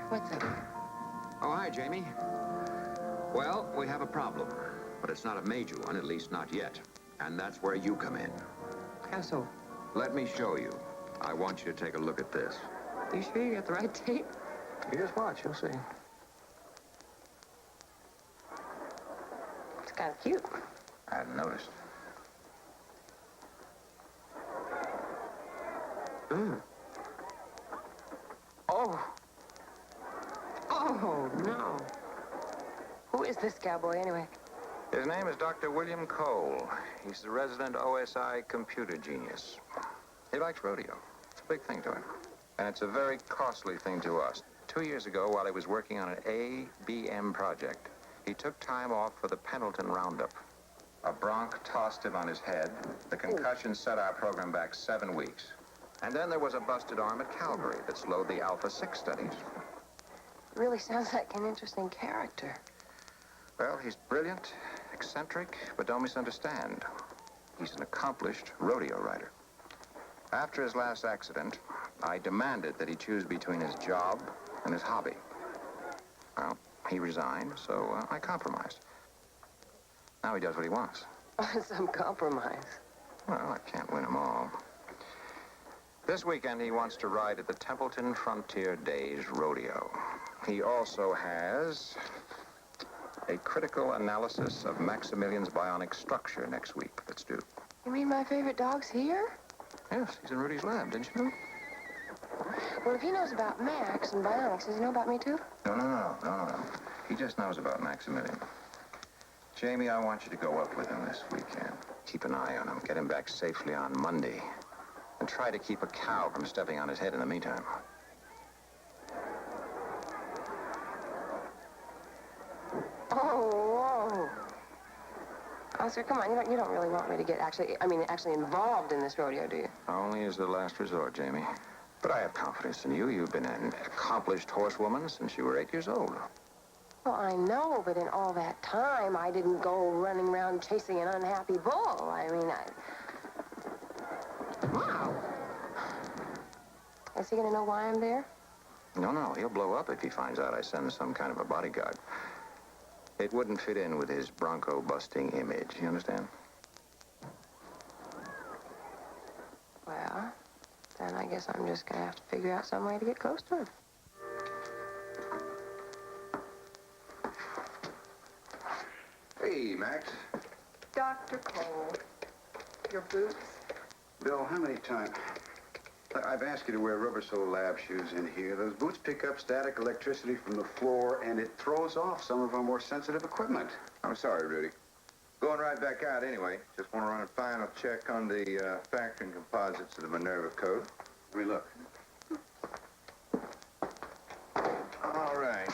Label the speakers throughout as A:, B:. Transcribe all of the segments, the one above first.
A: What's up?
B: Oh, hi, Jamie. Well, we have a problem, but it's not a major one, at least not yet. And that's where you come in.
A: How so?
B: Let me show you. I want you to take a look at this.
A: You sure you got the right tape?
B: You just watch, you'll see.
A: It's kind of cute.
B: I hadn't noticed.
A: Oh. Oh, no. Who is this cowboy, anyway?
C: His name is Dr. William Cole. He's the resident OSI computer genius. He likes rodeo. It's a big thing to him. And it's a very costly thing to us. 2 years ago, while he was working on an ABM project, he took time off for the Pendleton Roundup. A bronc tossed him on his head. The concussion set our program back 7 weeks. And then there was a busted arm at Calgary that slowed the Alpha 6 studies.
A: Really sounds like an interesting character.
C: Well, he's brilliant, eccentric, but don't misunderstand. He's an accomplished rodeo rider. After his last accident, I demanded that he choose between his job and his hobby. Well, he resigned, so I compromised. Now he does what he wants.
A: Some compromise.
C: Well, I can't win them all. This weekend, he wants to ride at the Templeton Frontier Days Rodeo. He also has a critical analysis of Maximilian's bionic structure next week that's due.
A: You mean my favorite dog's here?
C: Yes, he's in Rudy's lab, didn't you know?
A: Well, if he knows about Max and bionics, does he know about me, too?
C: No. He just knows about Maximilian. Jamie, I want you to go up with him this weekend. Keep an eye on him. Get him back safely on Monday. And try to keep a cow from stepping on his head in the meantime.
A: Oh, whoa. Oscar, come on, you don't really want me to get actually involved in this rodeo, do you?
C: Only as the last resort, Jamie. But I have confidence in you. You've been an accomplished horsewoman since you were 8 years old.
A: Well, I know, but in all that time, I didn't go running around chasing an unhappy bull. Wow. Is he going to know why I'm there?
C: No. He'll blow up if he finds out I send some kind of a bodyguard. It wouldn't fit in with his bronco-busting image, you understand?
A: Well, then I guess I'm just going to have to figure out some way to get close to him.
D: Hey, Max.
E: Dr. Cole, your boots?
D: Bill, how many times? I've asked you to wear rubber sole lab shoes in here. Those boots pick up static electricity from the floor, and it throws off some of our more sensitive equipment.
F: I'm sorry, Rudy. Going right back out anyway. Just want to run a final check on the factory and composites of the Minerva code.
D: Let me look.
F: All right.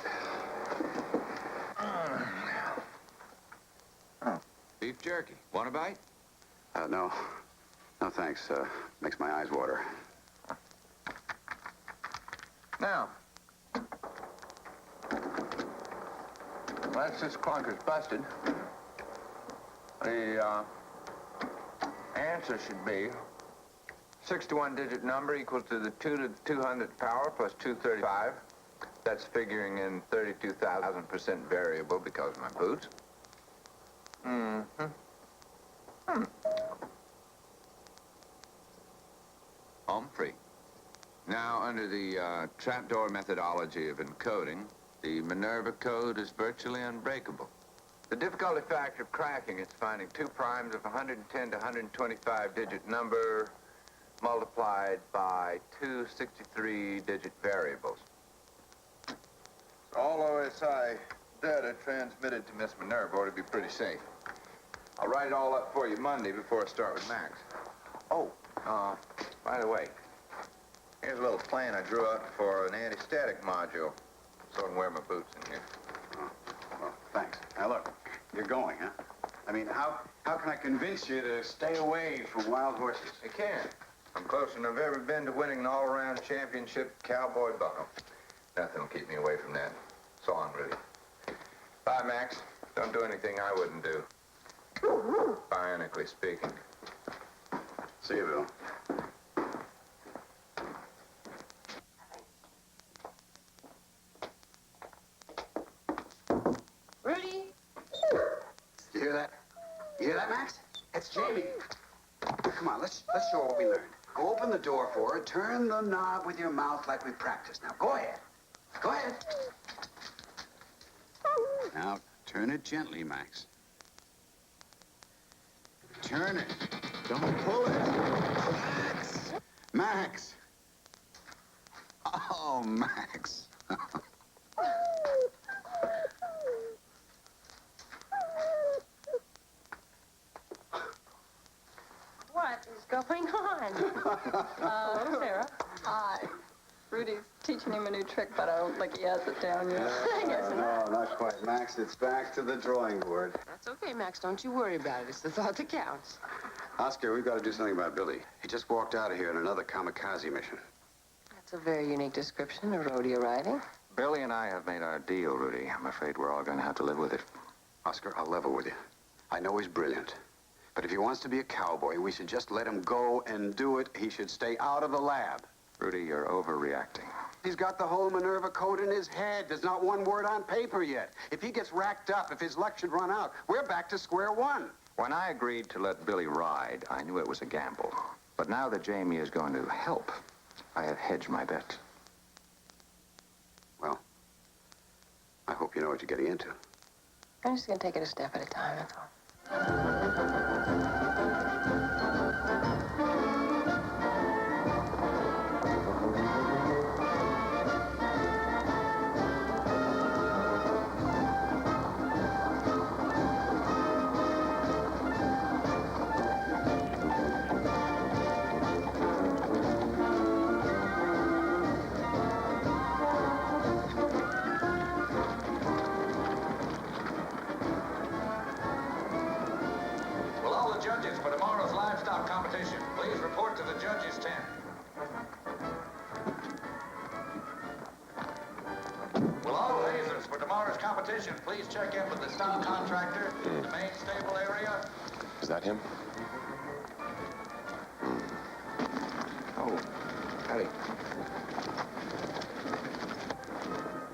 B: Beef jerky. Want a bite?
D: No. No, thanks. Makes my eyes water.
F: Now, once this clunker's busted, the answer should be 61-digit number equals to the 2 to the 200th power plus 235. That's figuring in 32,000% variable because of my boots.
B: Home free. Now, under the trapdoor methodology of encoding, the Minerva code is virtually unbreakable.
F: The difficulty factor of cracking is finding 2 primes of 110 to 125-digit number multiplied by 2 63-digit variables. All OSI data transmitted to Miss Minerva ought to be pretty safe. I'll write it all up for you Monday before I start with Max. Oh, by the way, here's a little plan I drew up for an anti-static module, so I can wear my boots in here.
D: Well, thanks. Now, look, you're going, huh? I mean, how can I convince you to stay away from wild horses?
F: I can't. I'm closer than I've ever been to winning an all-around championship cowboy buckle. Nothing will keep me away from that. So long, Rudy. Bye, Max. Don't do anything I wouldn't do. Bionically speaking.
D: See you, Bill. hear that? You hear that, Max? It's Jamie. Come on, let's show her what we learned. Go open the door for her. Turn the knob with your mouth like we practiced. Now, go ahead. Go ahead. Now, turn it gently, Max. Turn it. Don't pull it. Max! Max! Oh, Max.
A: What is going on?
E: Hello, Sarah. Hi. Rudy's teaching him a new trick, but I don't think he has it down yet.
A: I guess not.
D: No, not quite. Max, it's back to the drawing board.
A: That's okay, Max. Don't you worry about it. It's the thought that counts.
D: Oscar, we've got to do something about Billy. He just walked out of here on another kamikaze mission.
A: That's a very unique description of rodeo riding.
C: Billy and I have made our deal, Rudy. I'm afraid we're all going to have to live with it.
D: Oscar, I'll level with you. I know he's brilliant. But if he wants to be a cowboy, we should just let him go and do it. He should stay out of the lab.
C: Rudy, you're overreacting.
D: He's got the whole Minerva code in his head. There's not one word on paper yet. If he gets racked up, if his luck should run out, we're back to square one.
C: When I agreed to let Billy ride, I knew it was a gamble. But now that Jamie is going to help, I have hedged my bet.
D: Well, I hope you know what you're getting into.
A: I'm just going to take it a step at a time, that's all.
G: Will all the judges for tomorrow's livestock competition please report to the judges' tent? Will all hazers for tomorrow's competition please check in with the stock contractor in the main stable area?
H: Is that him?
C: Oh, Patty.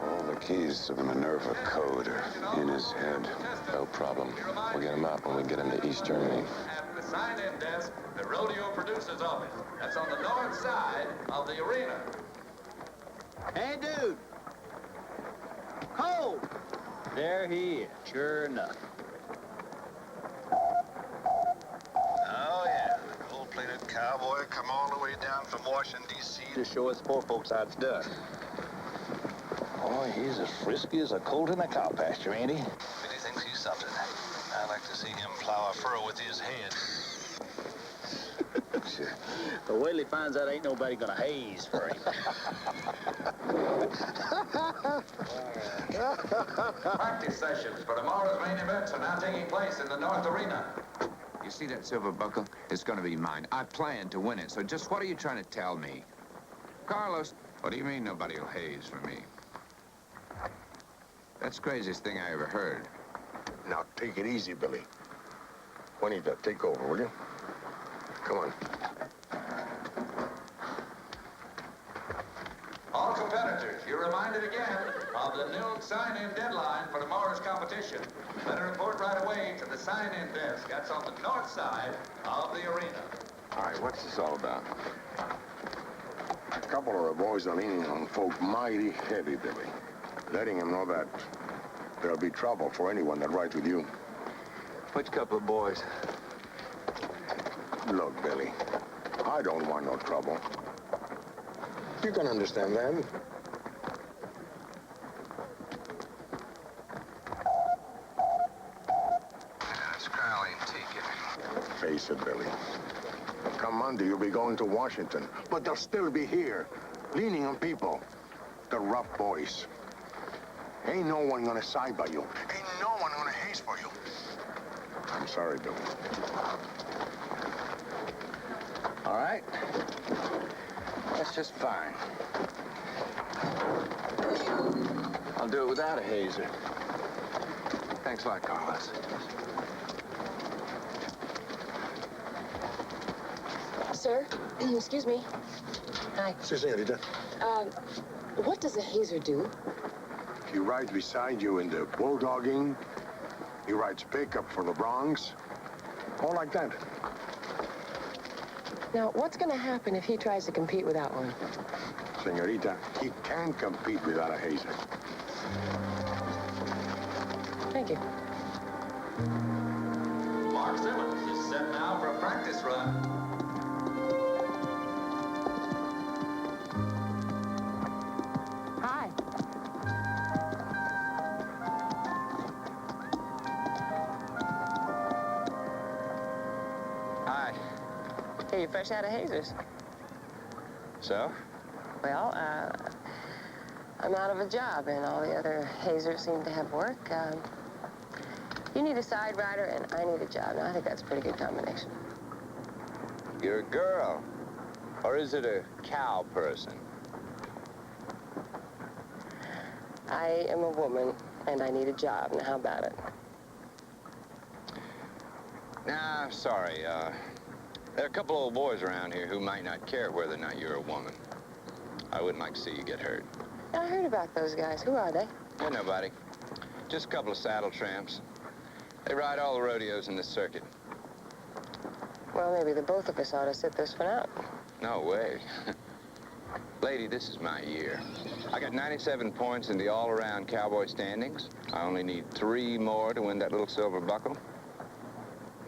H: All the keys to the Minerva code are in his head. No problem. We'll get him out when we get him to East Germany.
G: At the sign-in desk, the rodeo producer's office. That's on the north side of the arena.
I: Hey, dude. Cole. There he is, sure enough.
J: Oh, yeah. The gold-plated cowboy come all the way down from Washington, D.C.
I: To show us poor folks how it's done.
J: Boy, he's as frisky as a colt in a cow pasture, ain't he? Billy thinks he's something. I'd like to see him plow a furrow with his head.
I: But wait till he finds out ain't nobody gonna haze for him.
G: Practice sessions for tomorrow's main events are now taking place in the North Arena.
B: You see that silver buckle? It's going to be mine. I plan to win it, so just what are you trying to tell me? Carlos, what do you mean nobody will haze for me? That's the craziest thing I ever heard.
J: Now, take it easy, Billy. Juanita, take over, will you? Come on.
G: All competitors, you're reminded again of the noon sign-in deadline for tomorrow's competition. Better report right away to the sign-in desk. That's on the north side of the arena.
J: All right, what's this all about? A couple of our boys are leaning on folk mighty heavy, Billy. Letting them know that there'll be trouble for anyone that rides with you.
C: Which couple of boys?
J: Look, Billy, I don't want no trouble. You can understand that.
C: That's Crowley, take it.
J: Face it, Billy. Come Monday, you'll be going to Washington, but they'll still be here, leaning on people. The rough boys. Ain't no one gonna side by you. Ain't no one gonna haze for you. I'm sorry, Billy.
I: All right. That's just fine.
C: I'll do it without a hazer. Thanks a lot, Carlos.
A: Sir, excuse me. Hi.
J: Si, señorita.
A: What does a hazer do?
J: He rides beside you in the bulldogging. He rides pickup for the Bronx. All like that.
A: Now, what's going to happen if he tries to compete without one?
J: Senorita, he can compete without a hazer.
A: Thank you.
G: Mark Simmons is set now for a practice run.
A: Hi.
B: Hi.
A: Hey, you fresh out of hazers.
B: So?
A: Well, I'm out of a job, and all the other hazers seem to have work. You need a side rider, and I need a job. Now, I think that's a pretty good combination.
B: You're a girl. Or is it a cow person?
A: I am a woman, and I need a job. Now, how about it?
B: Nah, I'm sorry. There are a couple old boys around here who might not care whether or not you're a woman. I wouldn't like to see you get hurt.
A: I heard about those guys. Who are they?
B: They're nobody. Just a couple of saddle tramps. They ride all the rodeos in this circuit.
A: Well, maybe the both of us ought to sit this one out.
B: No way. Lady, this is my year. I got 97 points in the all-around cowboy standings. I only need 3 more to win that little silver buckle.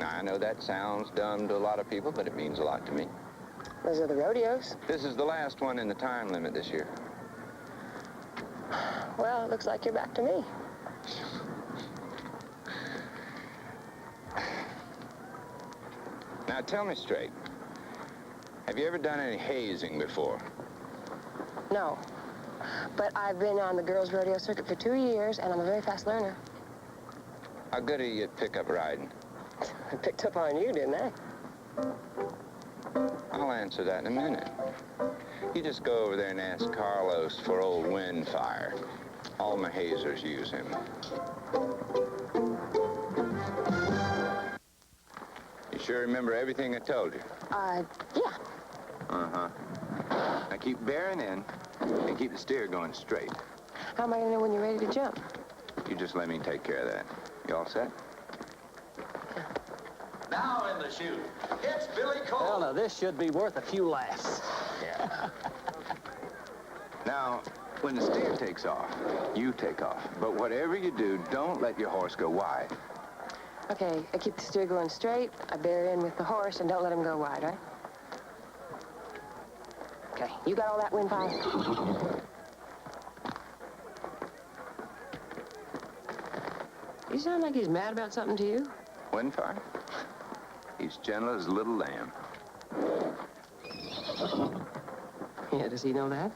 B: Now, I know that sounds dumb to a lot of people, but it means a lot to me.
A: Those are the rodeos.
B: This is the last one in the time limit this year.
A: Well, it looks like you're back to me.
B: Now, tell me straight. Have you ever done any hazing before?
A: No. But I've been on the girls' rodeo circuit for 2 years, and I'm a very fast learner.
B: How good are you at pickup riding?
A: I picked up on you, didn't I?
B: I'll answer that in a minute. You just go over there and ask Carlos for old Windfire. All my hazers use him. You sure remember everything I told you?
A: Yeah.
B: Uh-huh. Now keep bearing in and keep the steer going straight.
A: How am I gonna know when you're ready to jump?
B: You just let me take care of that. You all set?
G: Now in the chute, it's Billy Cole.
I: Well, now, this should be worth a few laughs.
B: Yeah. Now, when the steer takes off, you take off. But whatever you do, don't let your horse go wide.
A: Okay, I keep the steer going straight, I bear in with the horse, and don't let him go wide, right? Okay, you got all that, Windfire? You sound like he's mad about something to you.
B: Windfire? He's gentle as a little lamb.
A: Yeah, does he know that?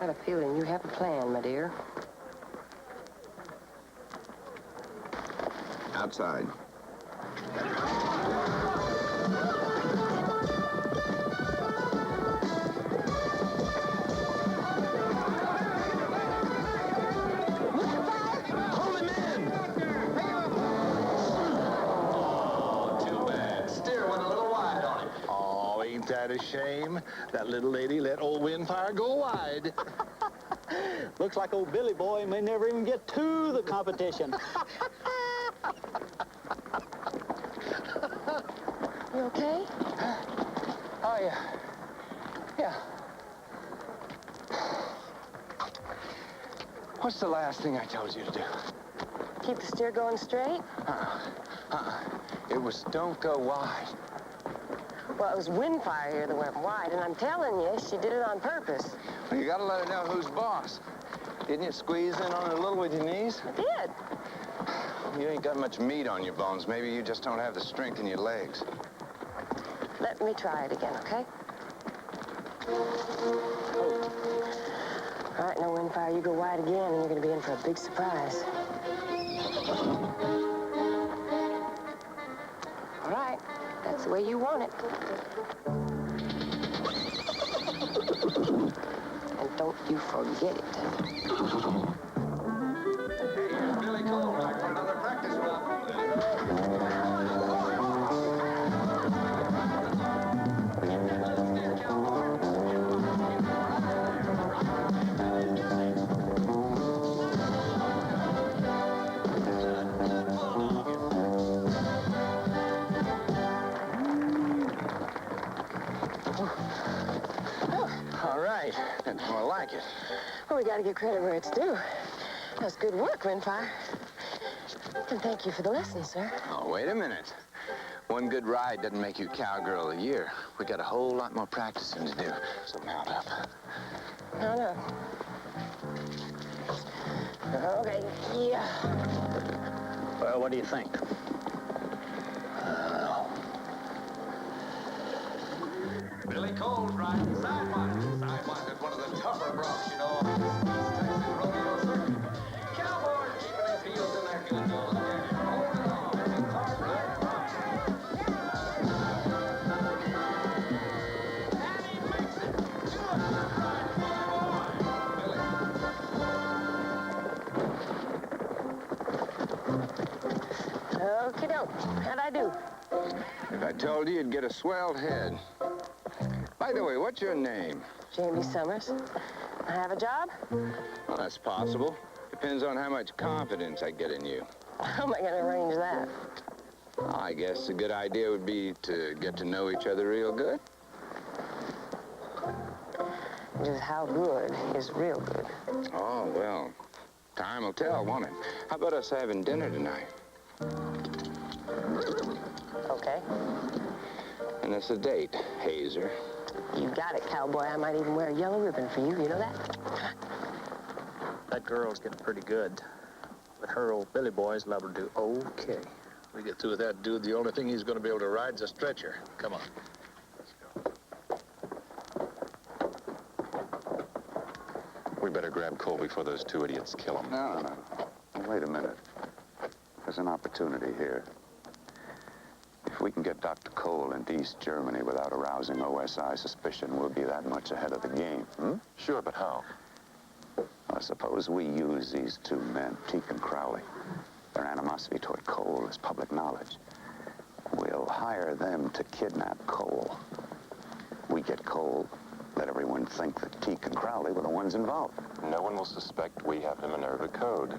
A: I have a feeling you have a plan, my dear.
B: Outside.
I: Ain't that a shame? That little lady let old Windfire go wide. Looks like old Billy Boy may never even get to the competition.
A: You okay?
I: Oh, yeah. Yeah.
B: What's the last thing I told you to do?
A: Keep the steer going straight?
B: It was don't go wide.
A: Well, it was Windfire here that went wide, and I'm telling you, she did it on purpose.
B: Well, you gotta let her know who's boss. Didn't you squeeze in on her a little with your knees?
A: I did.
B: You ain't got much meat on your bones. Maybe you just don't have the strength in your legs.
A: Let me try it again, okay? All right, now, Windfire, you go wide again, and you're gonna be in for a big surprise. All right, that's the way you want it. And don't you forget it.
G: Here's Billy Cole back for another practice run.
A: Well, we gotta give credit where it's due. That's good work, Windfire. And thank you for the lesson, sir.
B: Oh, wait a minute. One good ride doesn't make you cowgirl of the year. We got a whole lot more practicing to do, so mount up.
A: Mount up. Okay, yeah.
I: Well, what do you think?
G: Billy Cole's riding sidewinder. Sidewinder's one of the tougher broncs, you know, on this Texas rodeo circuit. Cowboys keeping his heels in their good nose again. Holding on. It's hard right. And he makes it. Good ride, Billy.
A: Okie doke. How'd I do?
B: If I told you, you'd get a swelled head. By the way, what's your name?
A: Jamie Summers. I have a job?
B: Well, that's possible. Depends on how much confidence I get in you.
A: How am I gonna arrange that?
B: Well, I guess a good idea would be to get to know each other real good.
A: Just how good is real good.
B: Oh, well, time will tell, won't it? How about us having dinner tonight?
A: Okay.
B: And it's a date, Hazer.
A: You got it, cowboy. I might even wear a yellow ribbon for you. You know that?
I: That girl's getting pretty good. But her old Billy boy's liable to do okay. We get through with that dude, the only thing he's going to be able to ride is a stretcher. Come on. Let's go.
H: We better grab Cole before those two idiots kill him.
D: No. Wait a minute. There's an opportunity here. If we can get Dr. Cole into East Germany without arousing OSI suspicion, we'll be that much ahead of the game.
H: Sure, but how?
D: I suppose we use these two men, Teak and Crowley. Their animosity toward Cole is public knowledge. We'll hire them to kidnap Cole. We get Cole, let everyone think that Teak and Crowley were the ones involved.
H: No one will suspect we have the Minerva code.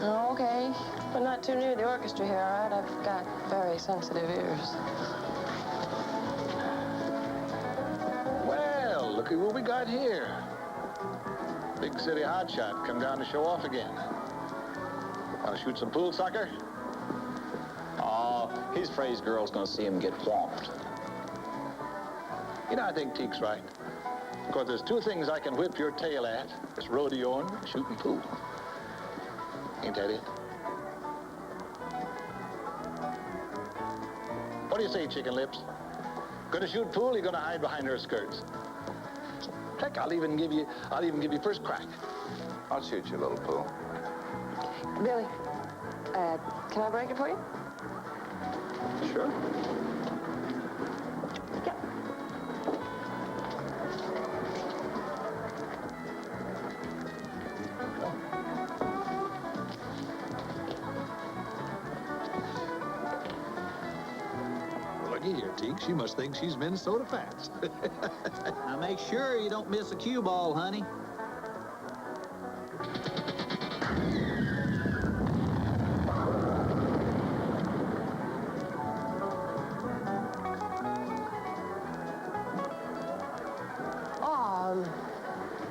A: Oh, okay. But not too near the orchestra here, all right? I've got very sensitive ears.
I: Well, look at what we got here. Big city hotshot come down to show off again. Want to shoot some pool soccer?
K: Oh, he's afraid his girl's gonna see him get whomped.
I: You know, I think Teak's right. Because there's two things I can whip your tail at. It's rodeoing and shooting pool. Ain't that it? What do you say, Chicken Lips? Gonna shoot pool, or you gonna hide behind her skirts? Heck, I'll even give you first crack.
B: I'll shoot you a little pool.
A: Billy, can I break it for you?
B: Sure.
A: Yep.
L: Looky here, Teak. She must think she's Minnesota fast.
K: Now make sure you don't miss a cue ball, honey.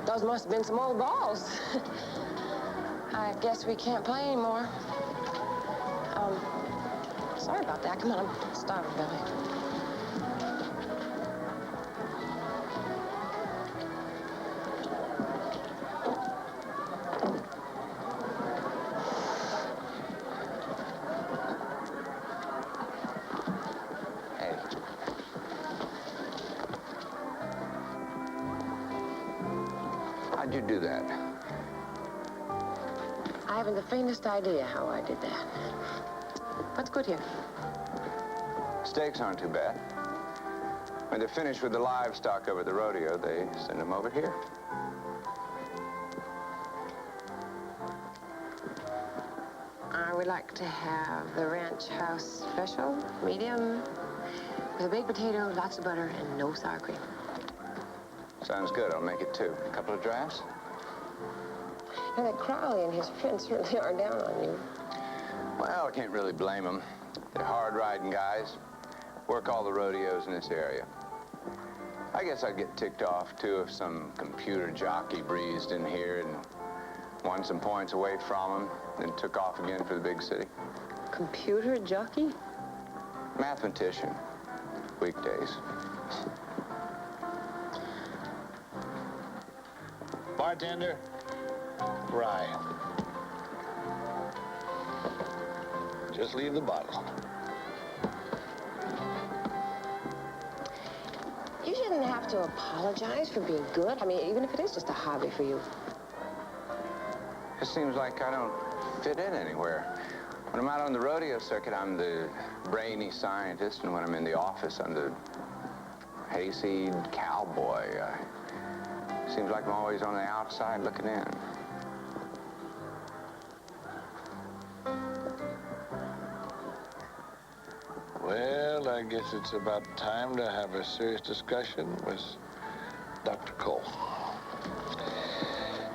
A: Those must have been some old balls. I guess we can't play anymore. Sorry about that. Come on, I'm starving, Billy.
B: How'd you do that?
A: I haven't the faintest idea how I did that. What's good here?
B: Steaks aren't too bad. When they're finished with the livestock over at the rodeo, they send them over here.
A: I would like to have the ranch house special, medium, with a baked potato, lots of butter, and no sour cream.
B: Sounds good. I'll make it two. A couple of drafts?
A: Now, that Crowley and his friends certainly are down on you.
B: Well, I can't really blame them. They're hard-riding guys. Work all the rodeos in this area. I guess I'd get ticked off, too, if some computer jockey breezed in here and won some points away from him, then took off again for the big city.
A: Computer jockey?
B: Mathematician. Weekdays.
I: Bartender, rye. Just leave the bottle.
A: You shouldn't have to apologize for being good. I mean, even if it is just a hobby for you.
B: It seems like I don't fit in anywhere. When I'm out on the rodeo circuit, I'm the brainy scientist, and when I'm in the office, I'm the hayseed cowboy. Seems like I'm always on the outside looking in.
I: Well, I guess it's about time to have a serious discussion with Dr. Cole.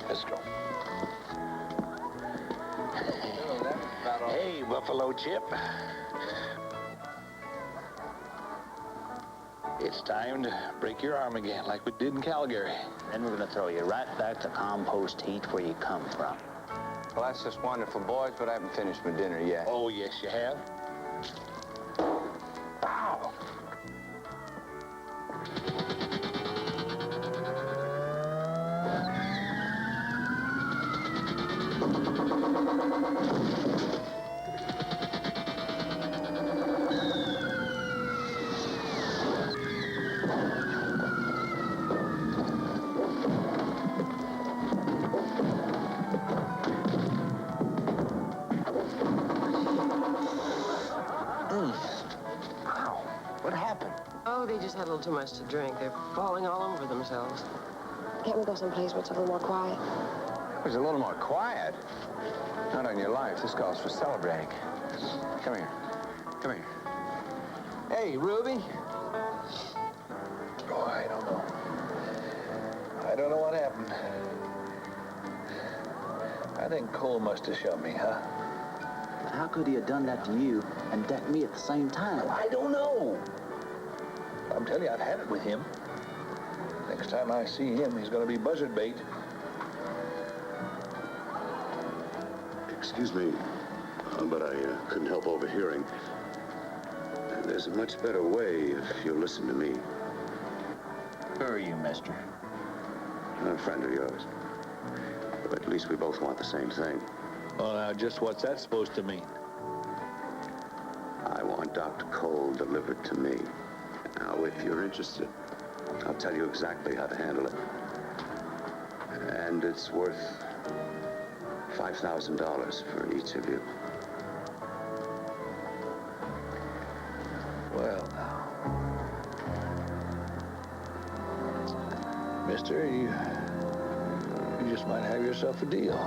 I: Let's go. Hey, Buffalo Chip. It's time to break your arm again, like we did in Calgary.
K: Then we're gonna throw you right back to compost heat where you come from.
B: Well, that's just wonderful, boys, but I haven't finished my dinner yet.
I: Oh, yes, you have. Ow! What happened?
A: Oh, they just had a little too much to drink. They're falling all over themselves. Can't we go someplace where it's a little more quiet?
B: It was a little more quiet. Not on your life. This calls for celebrating. Come here. Come here. Hey, Ruby.
I: Oh, I don't know. I don't know what happened. I think Cole must have shot me, huh?
K: But how could he have done that to you and deck me at the same time?
I: I don't know. I'm telling you, I've had it with him. Next time I see him, he's going to be buzzard bait.
H: Excuse me, but I couldn't help overhearing. There's a much better way if you'll listen to me.
K: Who are you, mister?
H: I'm a friend of yours. But at least we both want the same thing.
I: Well, now, just what's that supposed to mean?
H: I want Dr. Cole delivered to me. Now, if you're interested, I'll tell you exactly how to handle it. And it's worth $5,000 for each of you.
I: Well, now. Mister, you just might have yourself a deal.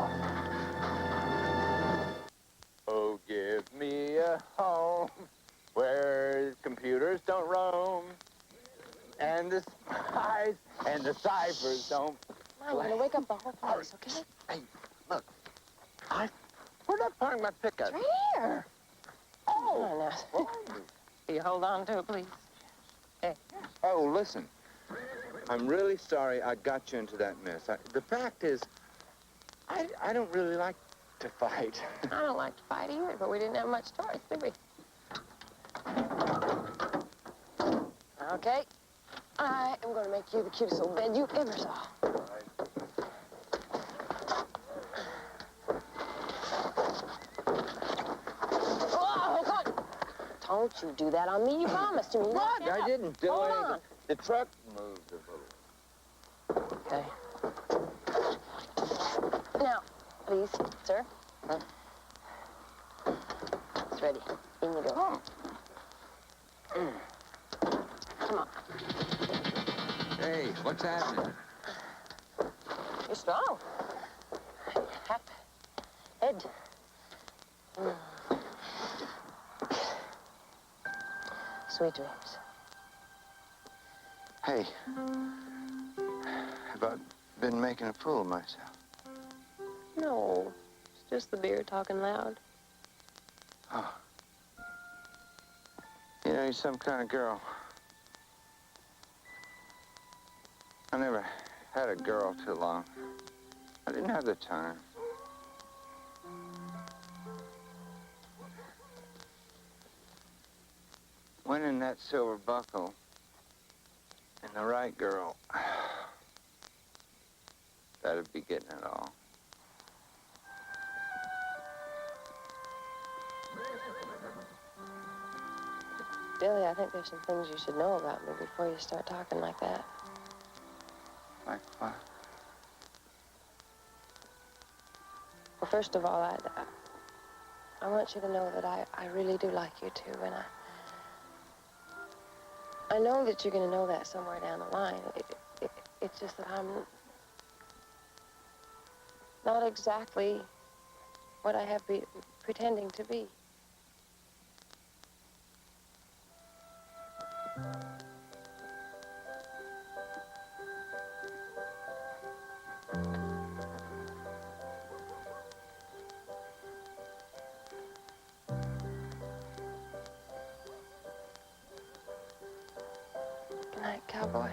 B: Oh, give me a home where computers don't roam and the spies and the ciphers don't.
A: Come on, we're gonna wake up the whole place, okay?
B: Hey, look. Where'd I park my pickup?
A: It's right here. Oh, now. Will you hold on to it, please? Hey.
B: Oh, listen. I'm really sorry I got you into that mess. The fact is, I don't really like to fight.
A: I don't like to fight either, but we didn't have much choice, did we? Okay. I am going to make you the cutest little bed you ever saw. Oh, God. Don't you do that on me. You promised me.
B: What? I didn't do
A: Hold
B: anything.
A: on.
B: The truck moved a little.
A: Okay. Now, please, sir. It's ready. In you go. Come on.
B: Hey, what's happening?
A: You're strong. Head. Sweet dreams.
B: Hey, have I been making a fool of myself?
A: No, it's just the beer talking loud.
B: Oh. You know, you're some kind of girl. I never had a girl too long. I didn't have the time. Winning that silver buckle and the right girl, that'd be getting it all.
A: Billy, I think there's some things you should know about me before you start talking like that.
B: Like what?
A: Well, first of all, I want you to know that I really do like you, too, and I know that you're going to know that somewhere down the line. It's just that I'm not exactly what I have been pretending to be. Good night, cowboy.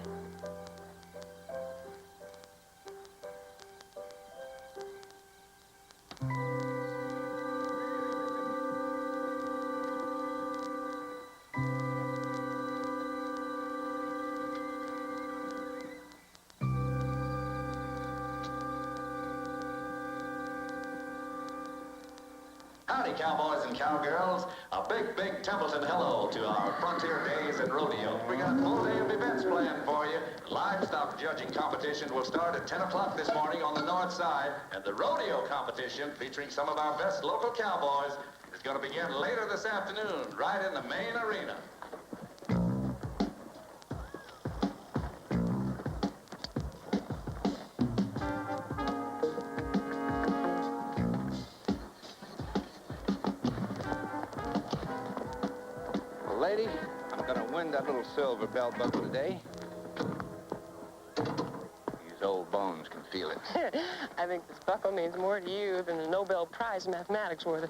G: Howdy, cowboys and cowgirls. A big, big Templeton hello to our Frontier Days at Rodeo. We got a full day of events planned for you. Livestock judging competition will start at 10 o'clock this morning on the north side, and the rodeo competition, featuring some of our best local cowboys, is going to begin later this afternoon, right in the main arena.
B: Lady, I'm gonna win that little silver belt buckle today. These old bones can feel it.
A: I think this buckle means more to you than the Nobel Prize in mathematics worth.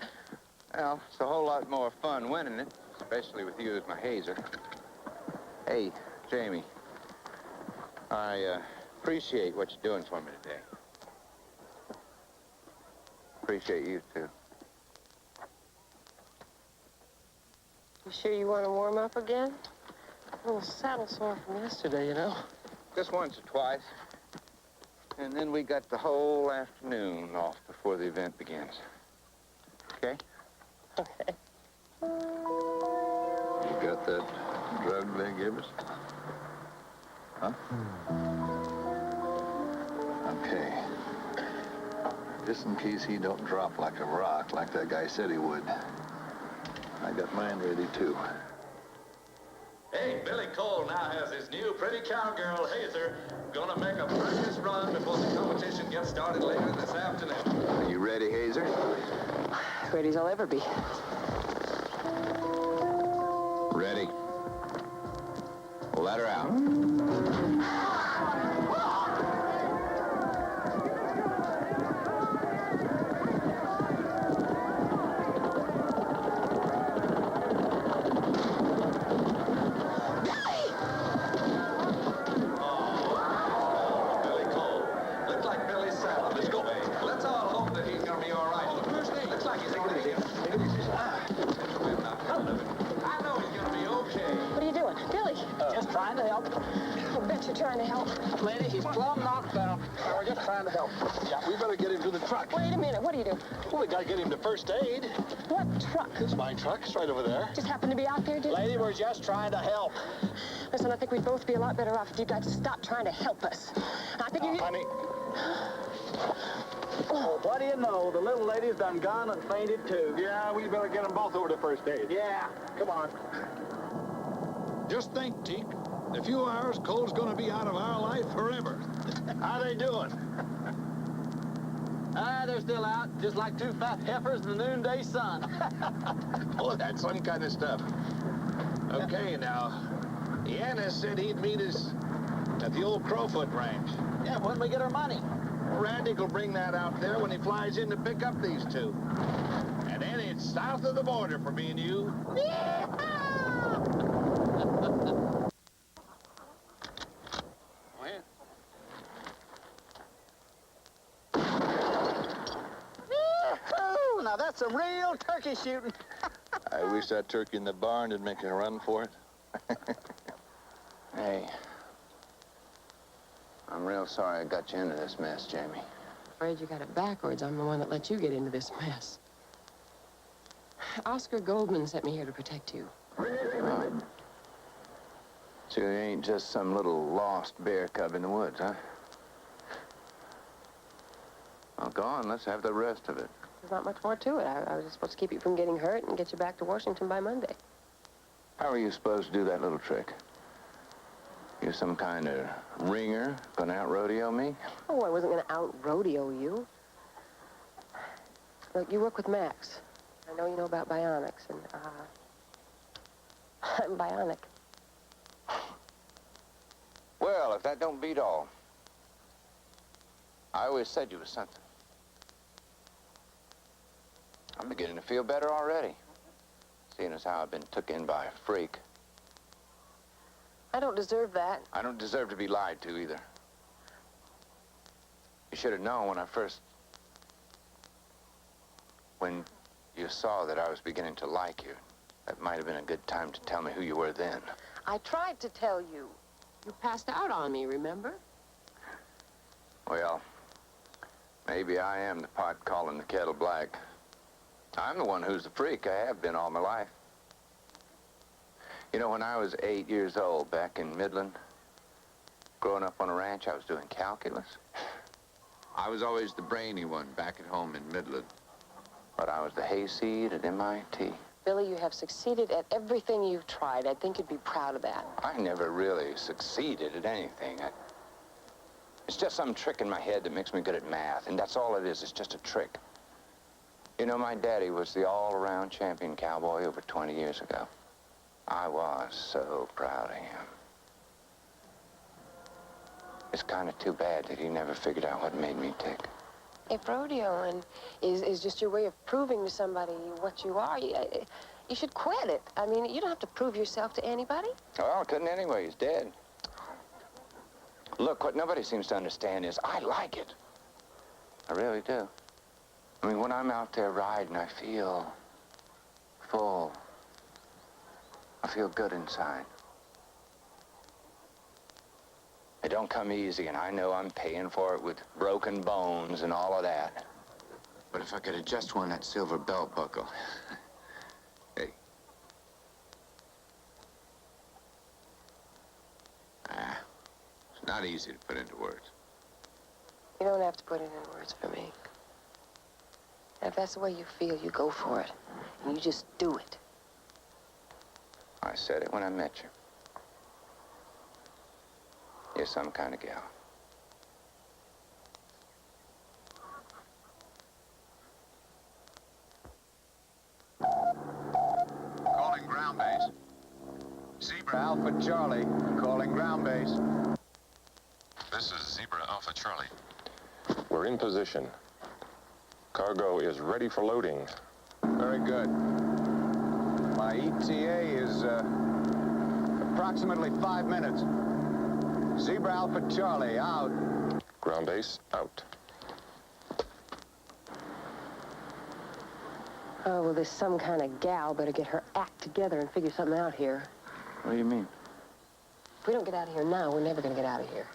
B: Well, it's a whole lot more fun winning it, especially with you as my hazer. Hey, Jamie, I appreciate what you're doing for me today. Appreciate you, too.
A: You sure you want to warm up again? A little saddle sore from yesterday, you know.
B: Just once or twice. And then we got the whole afternoon off before the event begins. Okay?
A: Okay.
L: You got that drug they gave us? Huh? Okay. Just in case he don't drop like a rock, like that guy said he would. I got mine ready, too.
G: Hey, Billy Cole now has his new pretty cowgirl, Hazer, gonna make a practice run before the competition gets started later this afternoon.
F: Are you ready, Hazer?
A: Ready as I'll ever be.
F: Ready. Let her out.
E: Trying to help.
A: I bet you're trying to help.
E: Lady, he's plumb knocked out. We're just trying to help.
L: Yeah, we better get him to the truck.
A: Wait a minute, what are you doing?
L: Well, we gotta get him to first aid.
A: What truck?
L: It's my truck. It's right over there.
A: Just happened to be out there, did
E: Lady, we're just trying to help.
A: Listen, I think we'd both be a lot better off if you guys stop trying to help us. I think you...
L: Honey.
E: Oh, what do you know? The little lady's done gone and fainted, too.
L: Yeah, we better get them both over to first aid.
E: Yeah, come on.
L: Just think, Teak. In a few hours, Cole's gonna be out of our life forever.
E: How they doing? They're still out, just like two fat heifers in the noonday sun.
L: Oh, that's some kind of stuff. Okay, now, Yannis said he'd meet us at the old Crowfoot Ranch.
E: Yeah, when we get our money.
L: Randy will bring that out there when he flies in to pick up these two. And then it's south of the border for me and you.
I: Now that's some real turkey shooting.
L: I wish that turkey in the barn would make a run for it.
B: Hey, I'm real sorry I got you into this mess, Jamie.
A: Afraid you got it backwards. I'm the one that let you get into this mess. Oscar Goldman sent me here to protect you.
B: So you ain't just some little lost bear cub in the woods, huh? Well, go on, let's have the rest of it.
A: There's not much more to it. I was just supposed to keep you from getting hurt and get you back to Washington by Monday.
B: How are you supposed to do that little trick? You some kind of ringer gonna out-rodeo me?
A: Oh, I wasn't gonna out-rodeo you. Look, you work with Max. I know you know about bionics, and, I'm bionic.
B: Well, if that don't beat all, I always said you was something. I'm beginning to feel better already, seeing as how I've been took in by a freak.
A: I don't deserve that.
B: I don't deserve to be lied to either. You should have known when you saw that I was beginning to like you. That might have been a good time to tell me who you were then.
A: I tried to tell you. You passed out on me, remember?
B: Well, maybe I am the pot calling the kettle black. I'm the one who's the freak. I have been all my life. You know, when I was 8 years old back in Midland, growing up on a ranch, I was doing calculus. I was always the brainy one back at home in Midland. But I was the hayseed at MIT.
A: Billy, you have succeeded at everything you've tried. I think you'd be proud of that.
B: I never really succeeded at anything. It's just some trick in my head that makes me good at math, and that's all it is. It's just a trick. You know, my daddy was the all-around champion cowboy over 20 years ago. I was so proud of him. It's kind of too bad that he never figured out what made me tick.
A: If rodeoing is just your way of proving to somebody what you are, you should quit it. I mean, you don't have to prove yourself to anybody.
B: Well, I couldn't anyway. He's dead. Look, what nobody seems to understand is I like it. I really do. I mean, when I'm out there riding, I feel full. I feel good inside. It don't come easy, and I know I'm paying for it with broken bones and all of that. But if I could have just won that silver belt buckle. Hey. It's not easy to put into words.
A: You don't have to put it in words for me. And if that's the way you feel, you go for it. And you just do it.
B: I said it when I met you. You're some kind of gal.
C: Calling ground base. Zebra Alpha Charlie, calling ground base.
M: This is Zebra Alpha Charlie. We're in position. Cargo is ready for loading.
C: Very good. My ETA is approximately 5 minutes. Zebra Alpha Charlie, out.
M: Ground base, out.
A: Oh, well, there's some kind of gal better get her act together and figure something out here.
B: What do you mean?
A: If we don't get out of here now, we're never going to get out of here.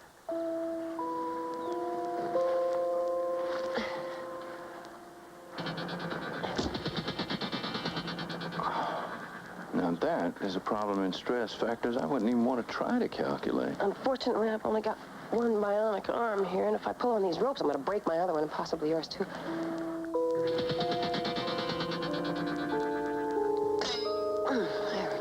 B: Now that is a problem in stress factors I wouldn't even want to try to calculate.
A: Unfortunately, I've only got one bionic arm here, and if I pull on these ropes, I'm going to break my other one and possibly yours, too. There we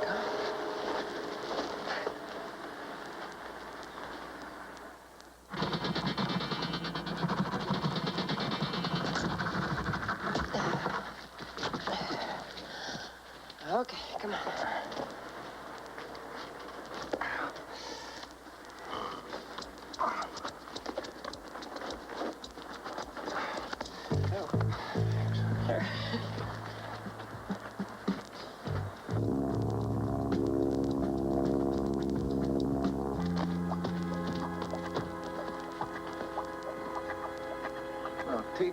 A: go. Okay, come on.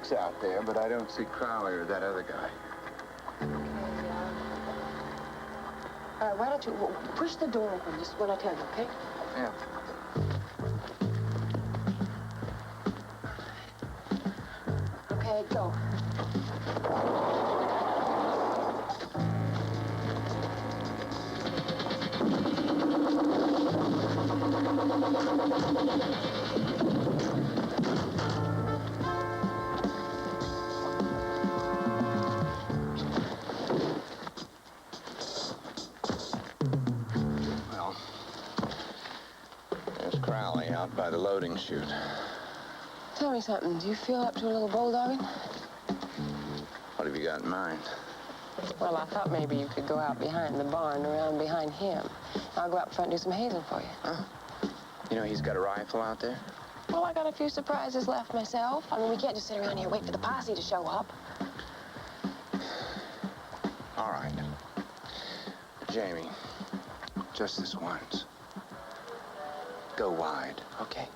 F: Dick's out there, but I don't see Crowley or that other guy.
A: All right, why don't you push the door open just when I tell you, okay?
F: Yeah.
A: Okay, go.
B: Well, there's Crowley out by the loading chute.
A: Tell me something. Do you feel up to a little bulldogging?
B: What have you got in mind?
A: Well, I thought maybe you could go out behind the barn, around behind him. I'll go out front and do some hazing for you.
B: Huh? You know he's got a rifle out there?
A: Well, I got a few surprises left myself. I mean, we can't just sit around here waiting for the posse to show up.
B: All right. Jamie, just this once. Go wide, okay?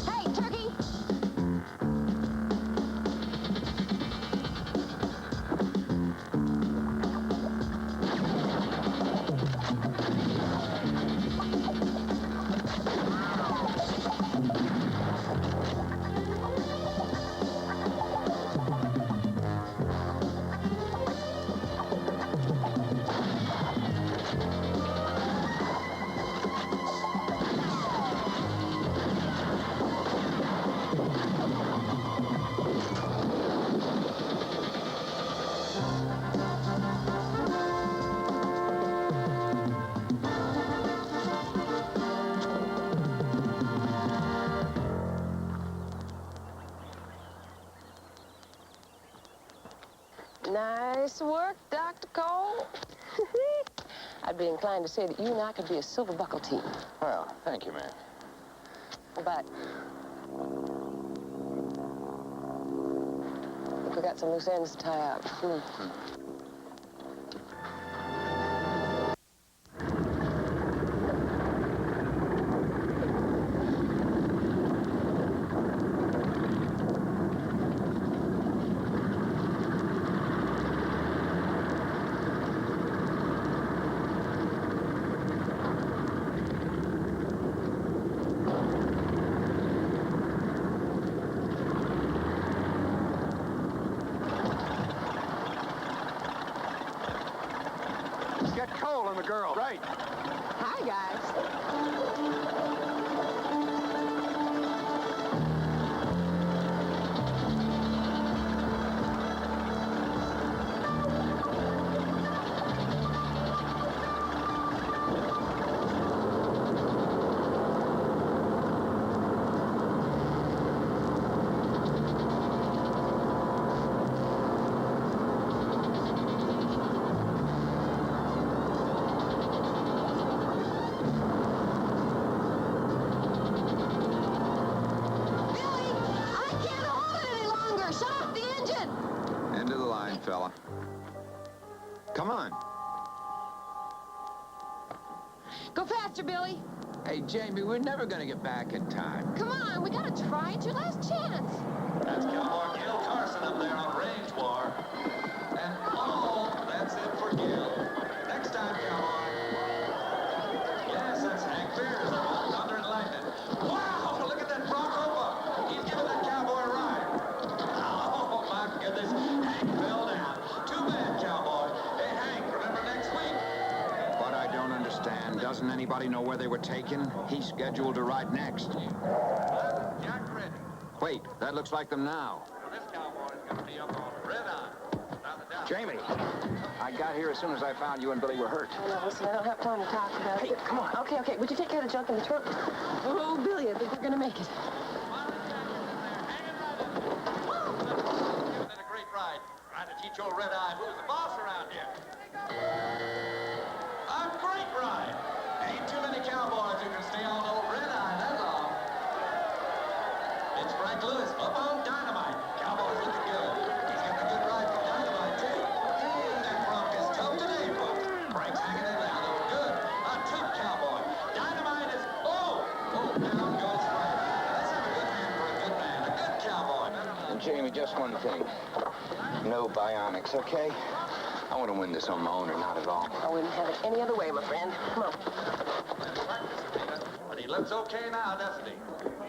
A: Hey, turkey! Nice work, Dr. Cole. I'd be inclined to say that you and I could be a silver buckle team.
B: Well, thank you, man.
A: But I think we got some loose ends to tie up.
L: Get Cole and the girl. Right.
A: Hi, guys.
F: End of the line, fella. Come on.
A: Go faster, Billy.
F: Hey, Jamie, we're never gonna get back in time.
A: Come on, we gotta try. It's your last chance.
G: That's Cowboy Gil Carson up there on Range War. And oh, that's it for Gil. Next time, Cowboy. Yes, that's Hank Beers up on Thunder and Lightning. Wow, look at that Bronco buck. He's giving that cowboy a ride. Oh, my goodness. Hank fell down. Too bad, Cowboy. Hey, Hank, remember next week?
C: What I don't understand, doesn't anybody know where they were taken? He's scheduled to ride next.
G: Jack ready.
C: Wait, that looks like them now.
G: This cowboy's going to be up on Red Eye. Without a doubt.
C: Jamie, I got here as soon as I found you and Billy were hurt.
A: Oh, no, listen, I don't have time to talk about it. Come on. Okay, would you take care of the junk in the trunk? Oh, Billy, I think we're gonna make it.
G: Giving it a great ride. Trying to teach old Red Eye who's the boss around here. A great ride. Ain't too many cowboys who can stay on old Red Eye that long. Mike Lewis up on Dynamite. Cowboy's looking good. He's getting a good ride from Dynamite, too. That bronc is tough today, folks. Frank's hanging in there, though. Good. A tough Cowboy. Dynamite is... Oh, down goes Frank. Let's have a good hand for a good man. A good Cowboy.
B: Jamie, just one thing. No bionics, okay? I want to win this on my own or not at all.
A: I wouldn't have it any other way, my friend. Come on.
G: But he looks okay now, doesn't he?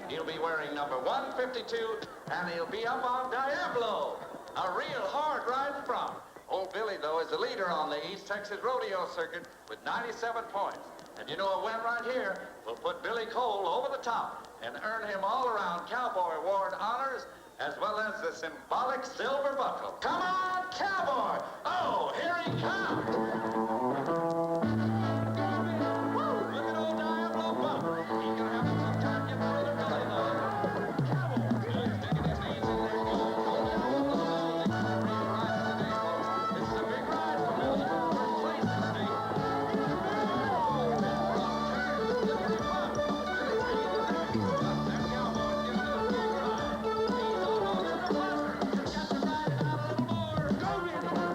G: He'll be wearing number 152, and he'll be up on Diablo. A real hard riding bronc. Old Billy, though, is the leader on the East Texas Rodeo circuit with 97 points. And you know, a win right here will put Billy Cole over the top and earn him all-around Cowboy Award honors, as well as the symbolic silver buckle. Come on, Cowboy! Oh, here he comes! Woo! Look at old Diablo Buck. He's gonna have a tough time getting rid of Billy, though. Cowboy, good. Taking his knees in there. Going down a little low. They got a real ride today, folks. This is a big ride for Billy. First place in the state. Oh, that rock turn. Silver Buck. Billy's hanging in there. That Cowboy's giving it a big ride. He's almost in the buzzer. Just got to ride it out a little more.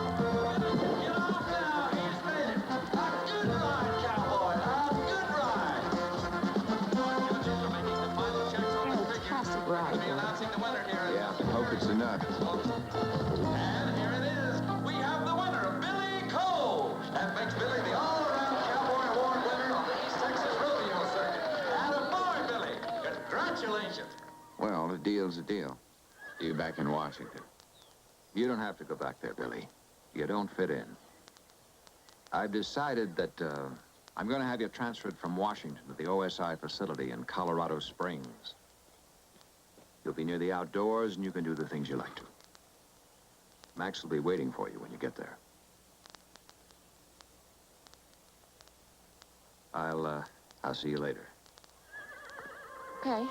G: Go, Billy. Get off now. He's made it. A good ride, Cowboy. A good ride. Judges are making the final checks on the figures.
A: Fantastic ride.
G: We'll be announcing the winner here.
F: Yeah, hope it's enough.
G: And here it is. We have the winner, Billy Cole. That makes Billy the all-around Cowboy Award winner on the East Texas Rodeo circuit. Attaboy, Billy. Congratulations.
C: Well, a deal's a deal. See you back in Washington. You don't have to go back there, Billy. You don't fit in. I've decided that I'm going to have you transferred from Washington to the OSI facility in Colorado Springs. You'll be near the outdoors, and you can do the things you like to. Max will be waiting for you when you get there. I'll see you later.
A: Okay.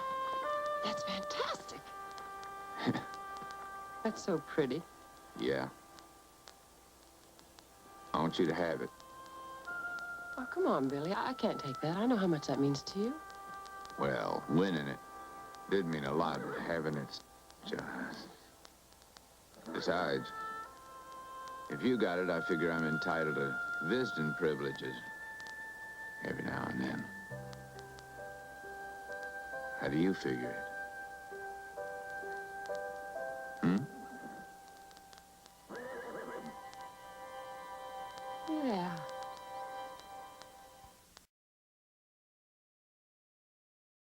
A: That's fantastic. That's so pretty.
C: Yeah. I want you to have it.
A: Oh, come on, Billy. I can't take that. I know how much that means to you.
C: Well, winning it did mean a lot, but having it's just... Besides, if you got it, I figure I'm entitled to visiting privileges every now and then. How do you figure it? Hmm?